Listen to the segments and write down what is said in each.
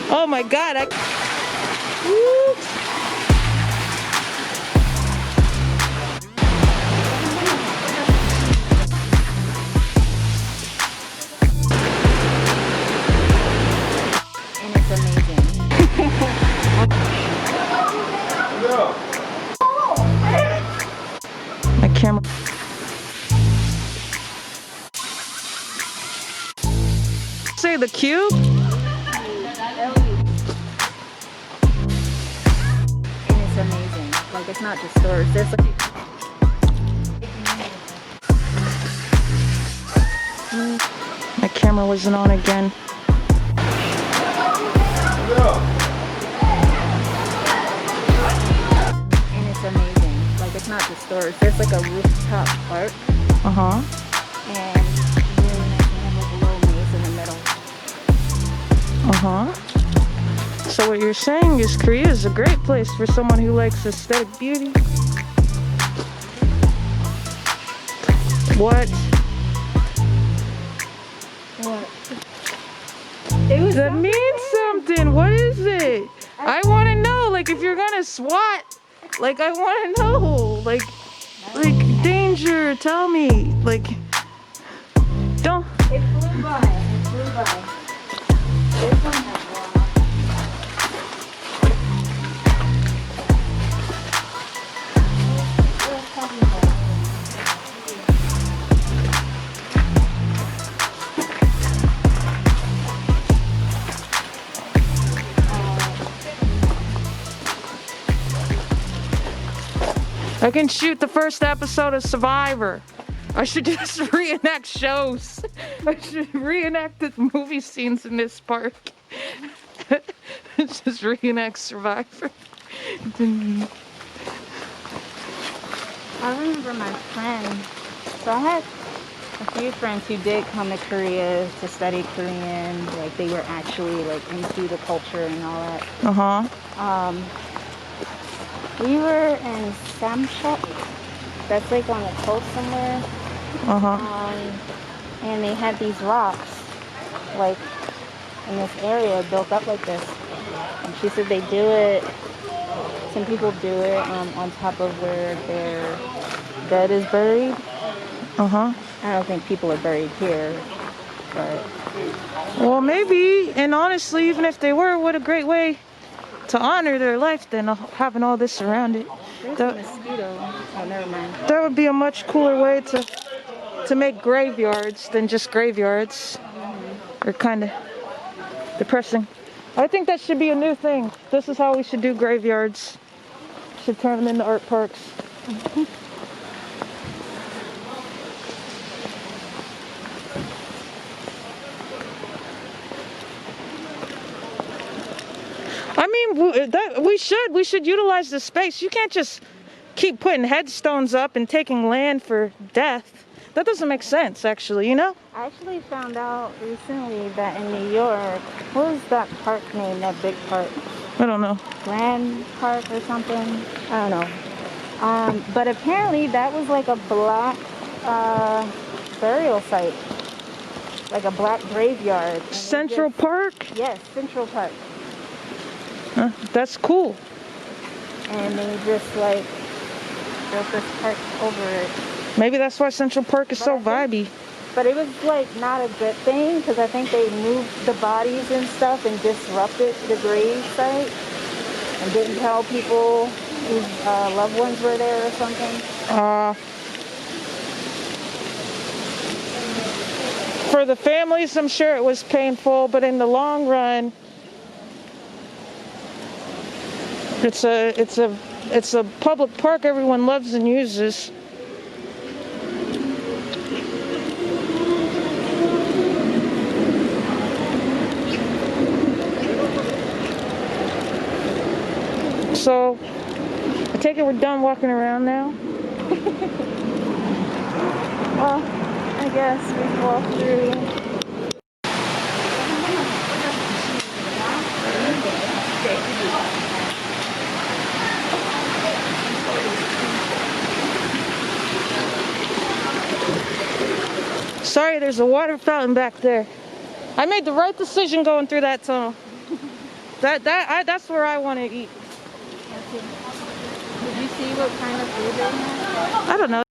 Oh my God! And it's amazing. My camera. Say the cube. And it's amazing. Like, it's not just stores. There's like My camera wasn't on again. and it's amazing. Like, it's not just stores. There's like a rooftop park. Uh-huh. And really nice. And have a little maze in the middle. Uh-huh. So what you're saying is Korea is a great place for someone who likes aesthetic beauty. What? What? It was That means something. What is it? I want to know. Like, if you're gonna SWAT, like, I want to know. Like danger. Tell me. Like, don't. It flew by. It flew by. This one has I can shoot the first episode of Survivor. I should just reenact shows. I should reenact the movie scenes in this park. Just reenact Survivor. I remember my friend. So I had a few friends who did come to Korea to study Korean. Like, they were actually like into the culture and all that. Uh-huh. We were in Samchuk. That's like on the coast somewhere. Uh-huh. And they had these rocks, like in this area built up like this. And she said they do it. Some people do it on top of where their dead is buried. Uh-huh. I don't think people are buried here, but Well, maybe. And honestly, even if they were, what a great way to honor their life than having all this around it. there's That, a mosquito. Oh, never mind. that would be a much cooler way to make graveyards than just graveyards. Or kind of depressing. I think that should be a new thing. This is how we should do graveyards. Should turn them into art parks. I mean, we should utilize the space. You can't just keep putting headstones up and taking land for death. That doesn't make sense, actually, you know? I actually found out recently that in New York, what was that park name, that big park? I don't know. Grand Park or something? I don't know. But apparently that was like a black burial site. Like a black graveyard. And Central Park? Yes, Central Park. Huh, that's cool. And they just like built this park over it. Maybe that's why Central Park is so vibey. But it was like not a good thing because I think they moved the bodies and stuff and disrupted the grave site and didn't tell people whose loved ones were there or something. For the families, I'm sure it was painful, but in the long run, it's a public park everyone loves and uses. So, I take it we're done walking around now? Well, I guess we walked through. Sorry, there's a water fountain back there. I made the right decision going through that tunnel. That's where I want to eat. Did you see what kind of food they have? I don't know.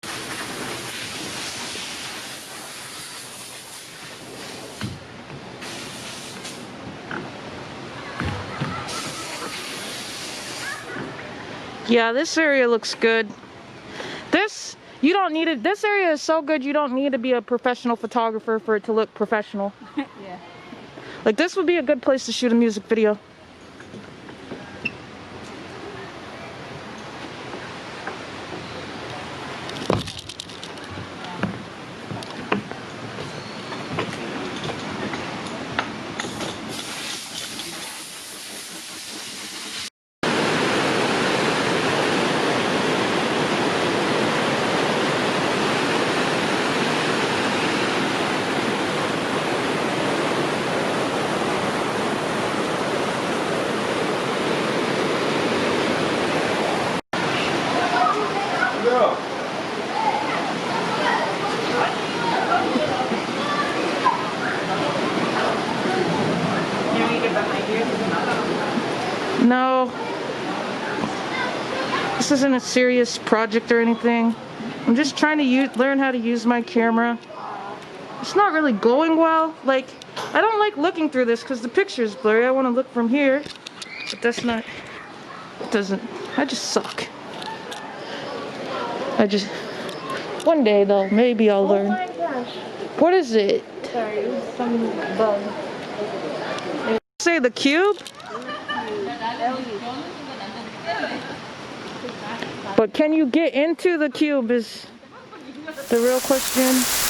Yeah, this area looks good. You don't need it. This area is so good you don't need to be a professional photographer for it to look professional. Yeah. Like, this would be a good place to shoot a music video. No, this isn't a serious project or anything. I'm just trying to learn how to use my camera. It's not really going well. Like, I don't like looking through this because the picture is blurry. I want to look from here, but that's not, it doesn't, I just suck. One day though, maybe I'll learn. Oh my gosh. What is it? Sorry, it was some bug. Say the cube? But can you get into the cube is the real question.